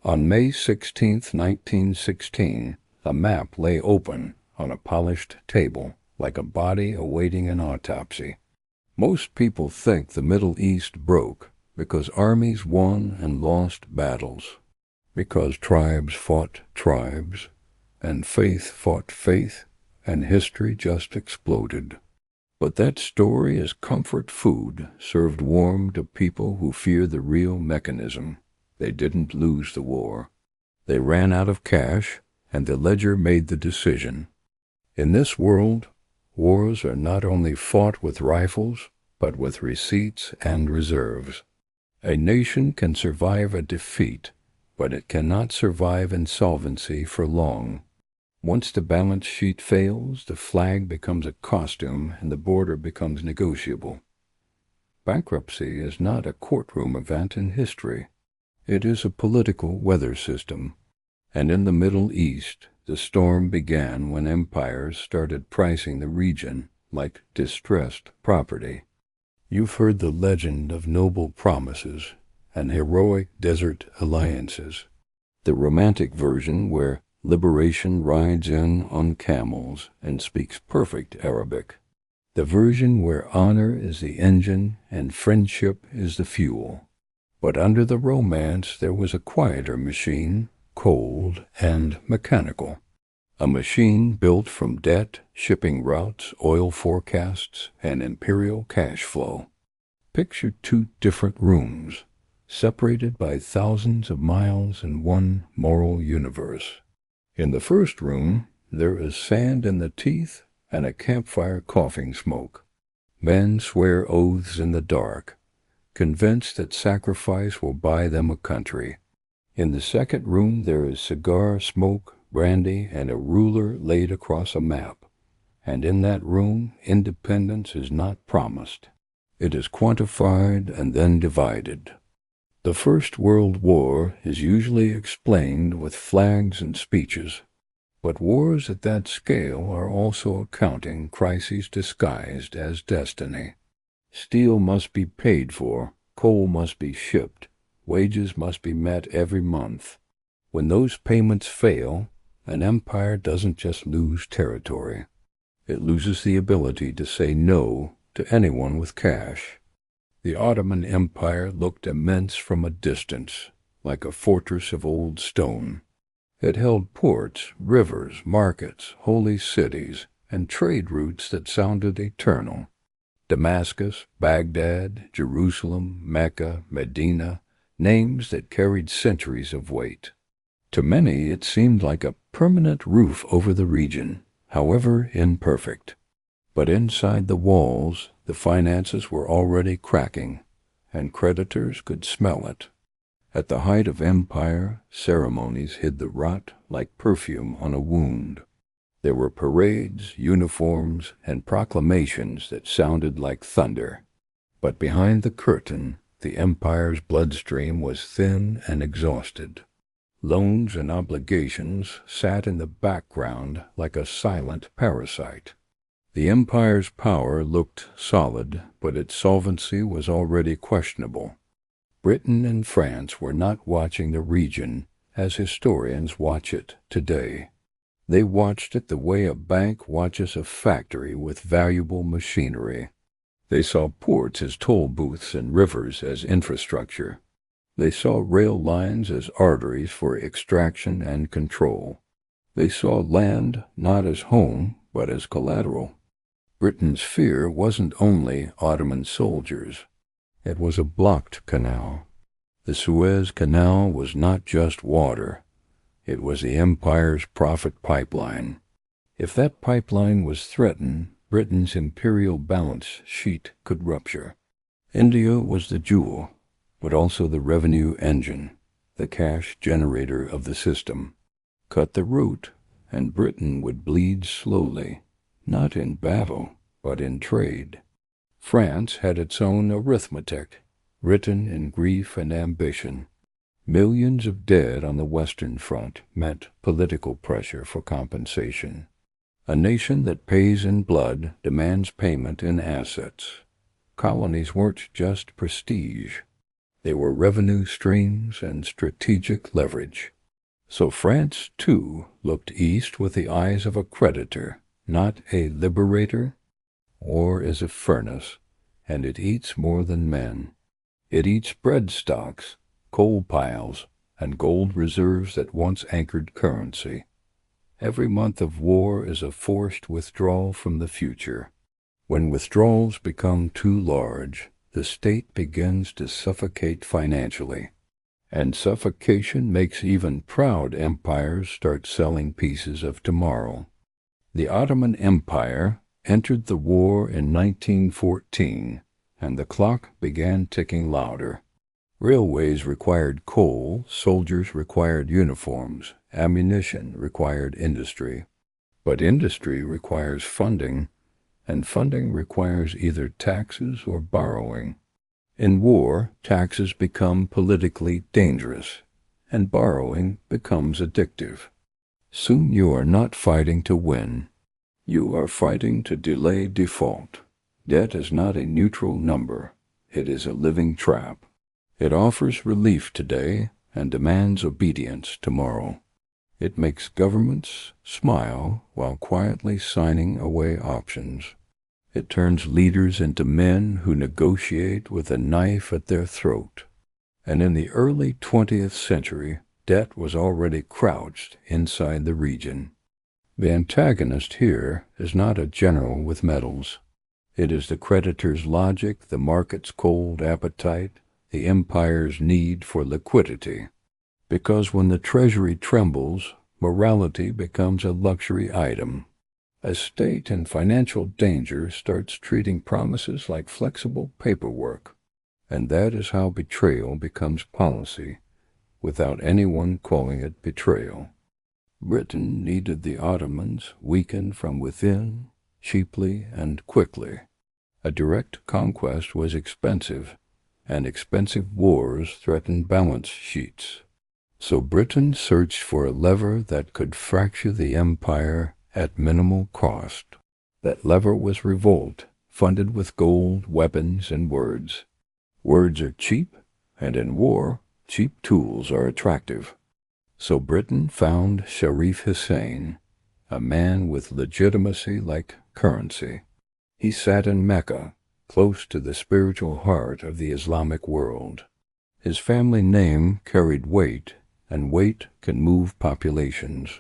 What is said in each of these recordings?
On May 16, 1916, the map lay open on a polished table, like a body awaiting an autopsy. Most people think the Middle East broke because armies won and lost battles, because tribes fought tribes, and faith fought faith, and history just exploded. But that story is comfort food served warm to people who fear the real mechanism. They didn't lose the war. They ran out of cash, and the ledger made the decision. In this world, wars are not only fought with rifles, but with receipts and reserves. A nation can survive a defeat, but it cannot survive insolvency for long. Once the balance sheet fails, the flag becomes a costume and the border becomes negotiable. Bankruptcy is not a courtroom event in history. It is a political weather system. And in the Middle East, the storm began when empires started pricing the region like distressed property. You've heard the legend of noble promises and heroic desert alliances. The romantic version where liberation rides in on camels and speaks perfect Arabic. The version where honor is the engine and friendship is the fuel. But under the romance there was a quieter machine, cold and mechanical. A machine built from debt, shipping routes, oil forecasts, and imperial cash flow. Picture two different rooms, separated by thousands of miles in one moral universe. In the first room, there is sand in the teeth and a campfire coughing smoke. Men swear oaths in the dark, convinced that sacrifice will buy them a country. In the second room, there is cigar smoke, brandy, and a ruler laid across a map. And in that room, independence is not promised. It is quantified and then divided. The First World War is usually explained with flags and speeches, but wars at that scale are also accounting crises disguised as destiny. Steel must be paid for, coal must be shipped, wages must be met every month. When those payments fail, an empire doesn't just lose territory. It loses the ability to say no to anyone with cash. The Ottoman Empire looked immense from a distance, like a fortress of old stone. It held ports, rivers, markets, holy cities, and trade routes that sounded eternal. Damascus, Baghdad, Jerusalem, Mecca, Medina, names that carried centuries of weight. To many it seemed like a permanent roof over the region, however imperfect. But inside the walls, the finances were already cracking, and creditors could smell it. At the height of empire, ceremonies hid the rot like perfume on a wound. There were parades, uniforms, and proclamations that sounded like thunder. But behind the curtain, the empire's bloodstream was thin and exhausted. Loans and obligations sat in the background like a silent parasite. The empire's power looked solid, but its solvency was already questionable. Britain and France were not watching the region as historians watch it today. They watched it the way a bank watches a factory with valuable machinery. They saw ports as toll booths and rivers as infrastructure. They saw rail lines as arteries for extraction and control. They saw land not as home, but as collateral. Britain's fear wasn't only Ottoman soldiers. It was a blocked canal. The Suez Canal was not just water. It was the empire's profit pipeline. If that pipeline was threatened, Britain's imperial balance sheet could rupture. India was the jewel, but also the revenue engine, the cash generator of the system. Cut the root, and Britain would bleed slowly, not in battle, but in trade. France had its own arithmetic, written in grief and ambition. Millions of dead on the Western Front meant political pressure for compensation. A nation that pays in blood demands payment in assets. Colonies weren't just prestige. They were revenue streams and strategic leverage. So France, too, looked east with the eyes of a creditor, not a liberator. War is a furnace, and it eats more than men. It eats bread stocks, coal piles, and gold reserves that once anchored currency. Every month of war is a forced withdrawal from the future. When withdrawals become too large, the state begins to suffocate financially. And suffocation makes even proud empires start selling pieces of tomorrow. The Ottoman Empire entered the war in 1914, and the clock began ticking louder. Railways required coal, soldiers required uniforms, ammunition required industry. But industry requires funding, and funding requires either taxes or borrowing. In war, taxes become politically dangerous, and borrowing becomes addictive. Soon you are not fighting to win. You are fighting to delay default. Debt is not a neutral number. It is a living trap. It offers relief today and demands obedience tomorrow. It makes governments smile while quietly signing away options. It turns leaders into men who negotiate with a knife at their throat. And in the early 20th century, debt was already crouched inside the region. The antagonist here is not a general with medals. It is the creditor's logic, the market's cold appetite, the empire's need for liquidity. Because when the treasury trembles, morality becomes a luxury item. A state in financial danger starts treating promises like flexible paperwork, and that is how betrayal becomes policy, without anyone calling it betrayal. Britain needed the Ottomans weakened from within, cheaply and quickly. A direct conquest was expensive, and expensive wars threatened balance sheets. So Britain searched for a lever that could fracture the empire at minimal cost. That lever was revolt, funded with gold, weapons, and words. Words are cheap, and in war, cheap tools are attractive. So Britain found Sykes-Picot, a man with legitimacy like currency. He sat in Mecca, close to the spiritual heart of the Islamic world. His family name carried weight, and weight can move populations.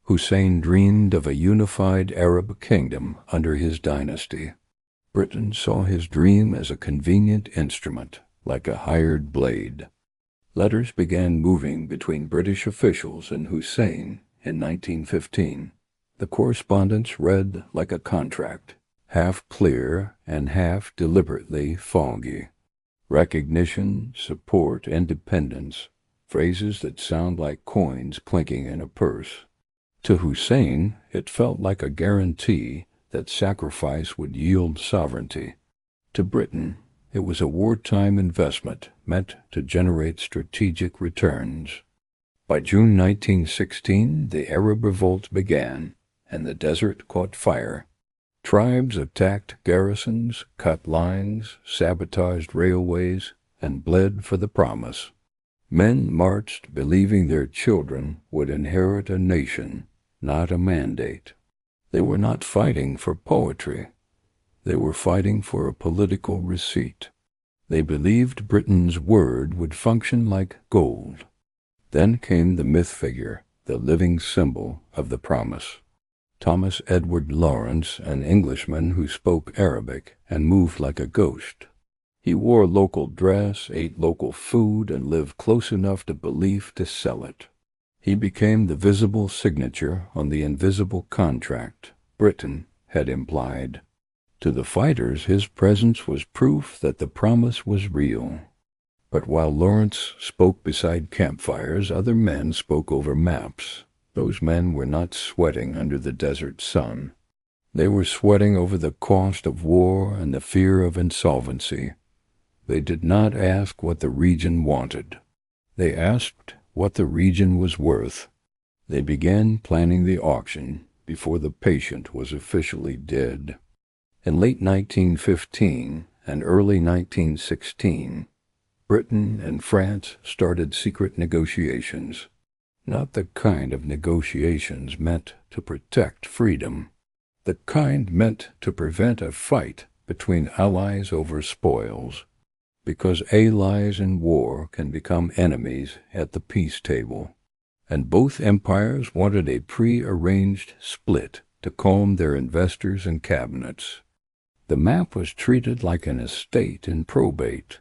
Hussein dreamed of a unified Arab kingdom under his dynasty. Britain saw his dream as a convenient instrument, like a hired blade. Letters began moving between British officials and Hussein in 1915. The correspondence read like a contract, half clear and half deliberately foggy. Recognition, support, independence, phrases that sound like coins clinking in a purse. To Hussein, it felt like a guarantee that sacrifice would yield sovereignty. To Britain, it was a wartime investment meant to generate strategic returns. By June 1916, the Arab Revolt began, and the desert caught fire. Tribes attacked garrisons, cut lines, sabotaged railways, and bled for the promise. Men marched believing their children would inherit a nation, not a mandate. They were not fighting for poetry. They were fighting for a political receipt. They believed Britain's word would function like gold. Then came the myth figure, the living symbol of the promise. Thomas Edward Lawrence, an Englishman who spoke Arabic and moved like a ghost. He wore local dress, ate local food, and lived close enough to belief to sell it. He became the visible signature on the invisible contract Britain had implied. To the fighters, his presence was proof that the promise was real. But while Lawrence spoke beside campfires, other men spoke over maps. Those men were not sweating under the desert sun. They were sweating over the cost of war and the fear of insolvency. They did not ask what the region wanted. They asked what the region was worth. They began planning the auction before the patient was officially dead. In late 1915 and early 1916, Britain and France started secret negotiations. Not the kind of negotiations meant to protect freedom. The kind meant to prevent a fight between allies over spoils. Because allies in war can become enemies at the peace table. And both empires wanted a pre-arranged split to calm their investors and cabinets. The map was treated like an estate in probate,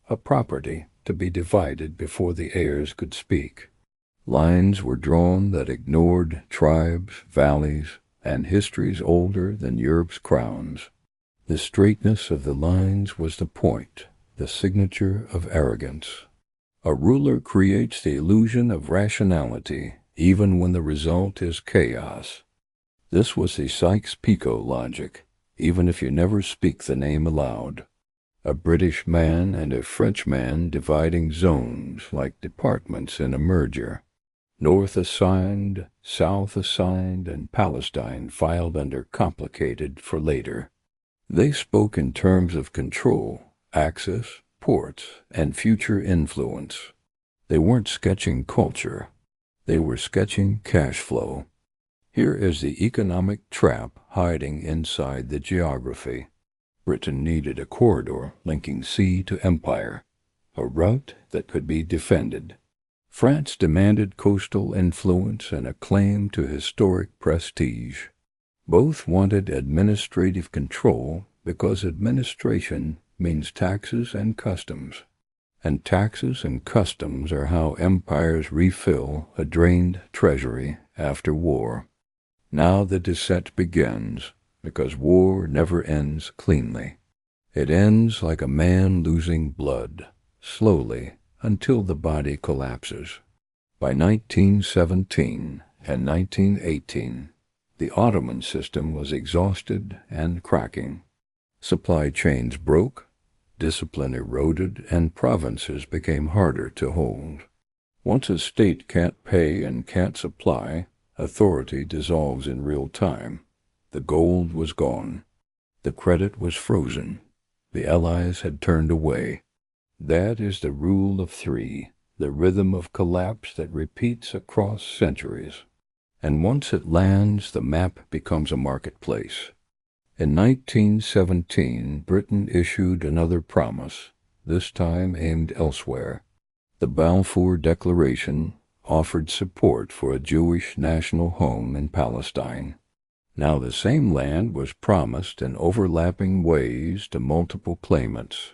a property to be divided before the heirs could speak. Lines were drawn that ignored tribes, valleys, and histories older than Europe's crowns. The straightness of the lines was the point, the signature of arrogance. A ruler creates the illusion of rationality even when the result is chaos. This was the Sykes-Picot logic, even if you never speak the name aloud. A British man and a French man dividing zones like departments in a merger. North assigned, South assigned, and Palestine filed under complicated for later. They spoke in terms of control, access, ports, and future influence. They weren't sketching culture. They were sketching cash flow. Here is the economic trap hiding inside the geography. Britain needed a corridor linking sea to empire, a route that could be defended. France demanded coastal influence and a claim to historic prestige. Both wanted administrative control because administration means taxes and customs. And taxes and customs are how empires refill a drained treasury after war. Now the descent begins, because war never ends cleanly. It ends like a man losing blood, slowly, until the body collapses. By 1917 and 1918, the Ottoman system was exhausted and cracking. Supply chains broke, discipline eroded, and provinces became harder to hold. Once a state can't pay and can't supply, authority dissolves in real time. The gold was gone. The credit was frozen. The Allies had turned away. That is the rule of three, the rhythm of collapse that repeats across centuries. And once it lands, the map becomes a marketplace. In 1917, Britain issued another promise, this time aimed elsewhere. The Balfour Declaration offered support for a Jewish national home in Palestine. Now the same land was promised in overlapping ways to multiple claimants.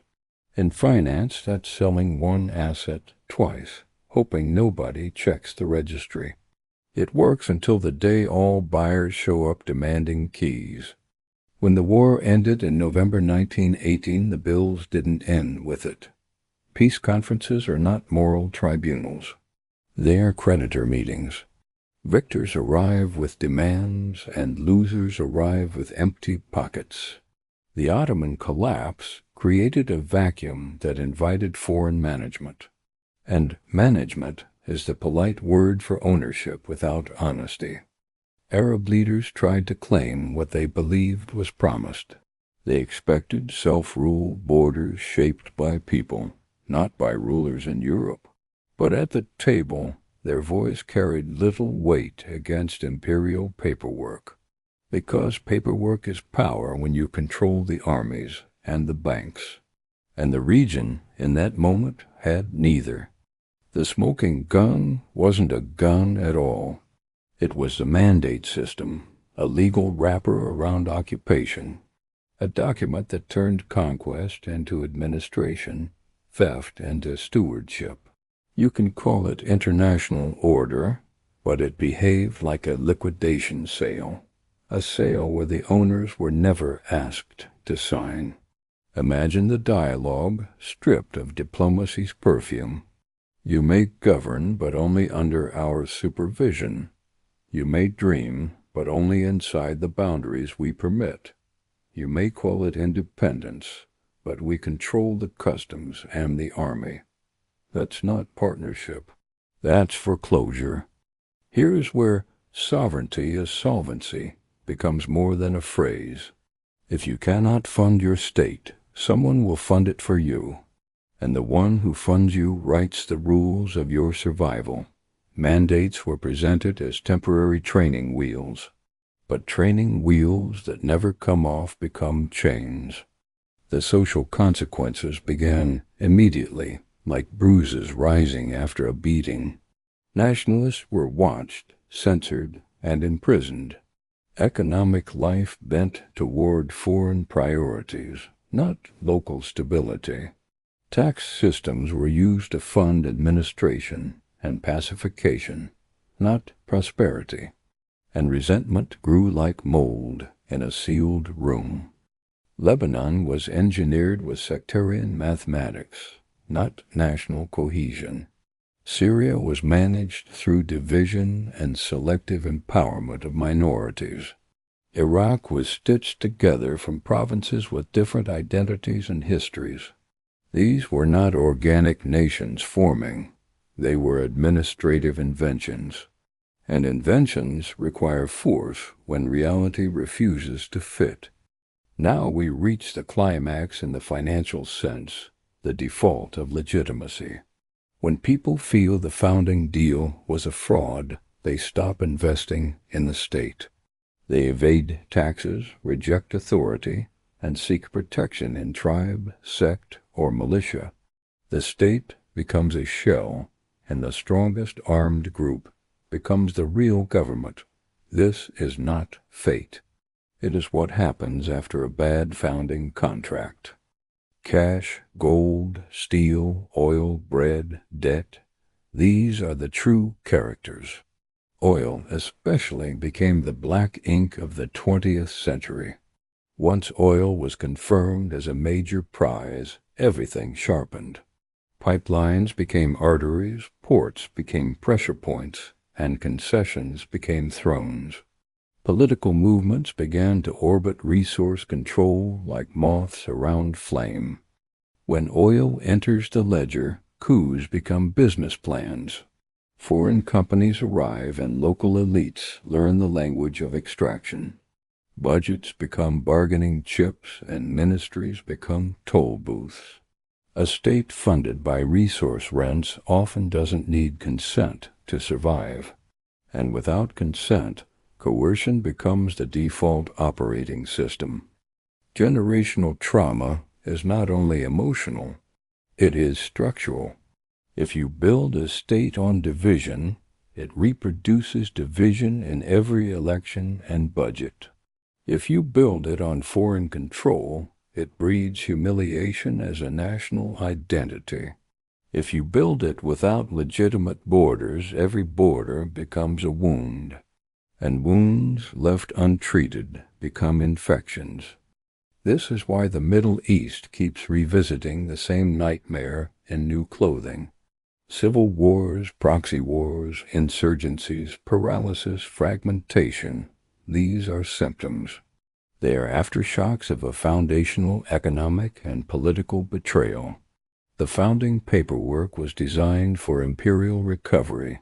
In finance, that's selling one asset twice, hoping nobody checks the registry. It works until the day all buyers show up demanding keys. When the war ended in November 1918, the bills didn't end with it. Peace conferences are not moral tribunals. They are creditor meetings. Victors arrive with demands, and losers arrive with empty pockets. The Ottoman collapse created a vacuum that invited foreign management. And management is the polite word for ownership without honesty. Arab leaders tried to claim what they believed was promised. They expected self-rule borders shaped by people, not by rulers in Europe. But at the table, their voice carried little weight against imperial paperwork, because paperwork is power when you control the armies and the banks. And the region, in that moment, had neither. The smoking gun wasn't a gun at all. It was the mandate system, a legal wrapper around occupation, a document that turned conquest into administration, theft into stewardship. You can call it international order, but it behaved like a liquidation sale, a sale where the owners were never asked to sign. Imagine the dialogue stripped of diplomacy's perfume. You may govern, but only under our supervision. You may dream, but only inside the boundaries we permit. You may call it independence, but we control the customs and the army. That's not partnership. That's foreclosure. Here's where sovereignty as solvency becomes more than a phrase. If you cannot fund your state, someone will fund it for you. and the one who funds you writes the rules of your survival. Mandates were presented as temporary training wheels, but training wheels that never come off become chains. The social consequences began immediately, like bruises rising after a beating. Nationalists were watched, censored, and imprisoned. Economic life bent toward foreign priorities, not local stability. Tax systems were used to fund administration and pacification, not prosperity. And resentment grew like mold in a sealed room. Lebanon was engineered with sectarian mathematics, not national cohesion. Syria was managed through division and selective empowerment of minorities. Iraq was stitched together from provinces with different identities and histories. These were not organic nations forming. They were administrative inventions. And inventions require force when reality refuses to fit. Now we reach the climax in the financial sense, the default of legitimacy. When people feel the founding deal was a fraud, they stop investing in the state. They evade taxes, reject authority, and seek protection in tribe, sect, or militia. The state becomes a shell, and the strongest armed group becomes the real government. This is not fate. It is what happens after a bad founding contract. Cash, gold, steel, oil, bread, debt, these are the true characters. Oil especially became the black ink of the 20th century. Once oil was confirmed as a major prize, everything sharpened. Pipelines became arteries, ports became pressure points, and concessions became thrones. Political movements began to orbit resource control like moths around flame. When oil enters the ledger, coups become business plans. Foreign companies arrive and local elites learn the language of extraction. Budgets become bargaining chips and ministries become toll booths. A state funded by resource rents often doesn't need consent to survive. And without consent, coercion becomes the default operating system. Generational trauma is not only emotional, it is structural. If you build a state on division, it reproduces division in every election and budget. If you build it on foreign control, it breeds humiliation as a national identity. If you build it without legitimate borders, every border becomes a wound. And wounds left untreated become infections. This is why the Middle East keeps revisiting the same nightmare in new clothing. Civil wars, proxy wars, insurgencies, paralysis, fragmentation, these are symptoms. They are aftershocks of a foundational economic and political betrayal. The founding paperwork was designed for imperial recovery,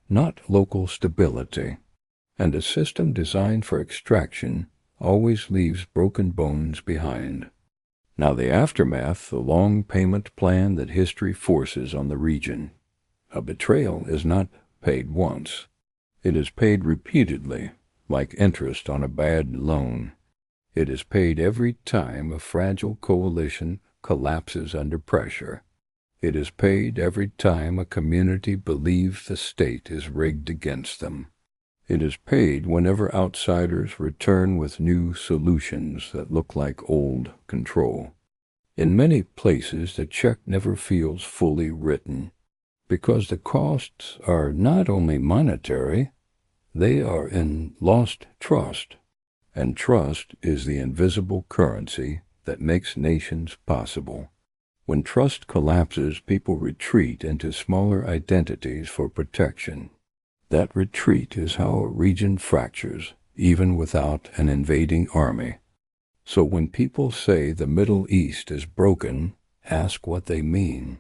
not local stability. And a system designed for extraction always leaves broken bones behind. Now the aftermath, the long payment plan that history forces on the region. A betrayal is not paid once. It is paid repeatedly, like interest on a bad loan. It is paid every time a fragile coalition collapses under pressure. It is paid every time a community believes the state is rigged against them. It is paid whenever outsiders return with new solutions that look like old control. In many places, the check never feels fully written, because the costs are not only monetary, they are in lost trust, and trust is the invisible currency that makes nations possible. When trust collapses, people retreat into smaller identities for protection. That retreat is how a region fractures, even without an invading army. So when people say the Middle East is broken, ask what they mean.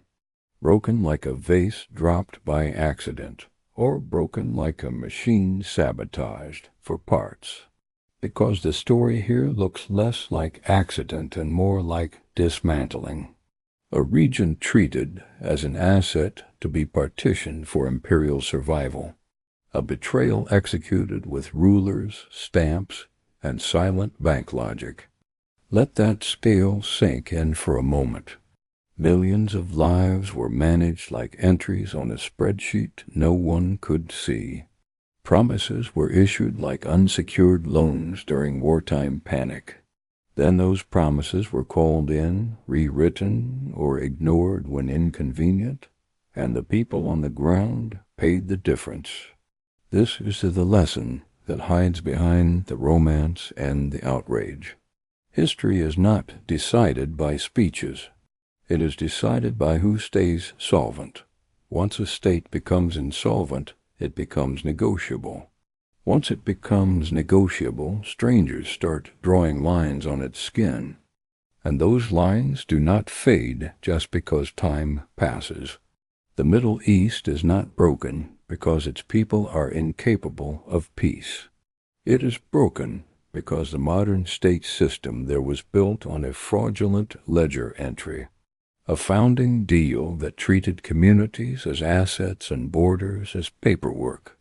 Broken like a vase dropped by accident, or broken like a machine sabotaged for parts. Because the story here looks less like accident and more like dismantling. A region treated as an asset to be partitioned for imperial survival. A betrayal executed with rulers, stamps, and silent bank logic. Let that scale sink in for a moment. Millions of lives were managed like entries on a spreadsheet no one could see. Promises were issued like unsecured loans during wartime panic. Then those promises were called in, rewritten, or ignored when inconvenient, and the people on the ground paid the difference. This is the lesson that hides behind the romance and the outrage. History is not decided by speeches. It is decided by who stays solvent. Once a state becomes insolvent, it becomes negotiable. Once it becomes negotiable, strangers start drawing lines on its skin. And those lines do not fade just because time passes. The Middle East is not broken because its people are incapable of peace. It is broken because the modern state system there was built on a fraudulent ledger entry, a founding deal that treated communities as assets and borders as paperwork,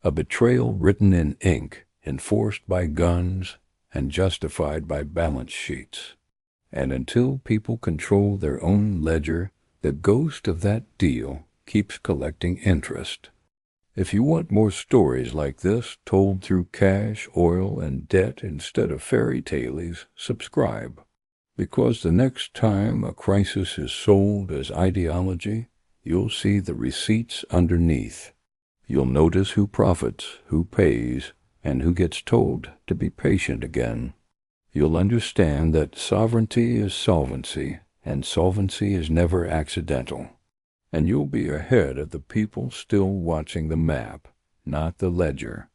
a betrayal written in ink, enforced by guns, and justified by balance sheets. And until people control their own ledger, the ghost of that deal keeps collecting interest. If you want more stories like this told through cash, oil, and debt instead of fairy tales, subscribe. Because the next time a crisis is sold as ideology, you'll see the receipts underneath. You'll notice who profits, who pays, and who gets told to be patient again. You'll understand that sovereignty is solvency, and solvency is never accidental. And you'll be ahead of the people still watching the map, not the ledger.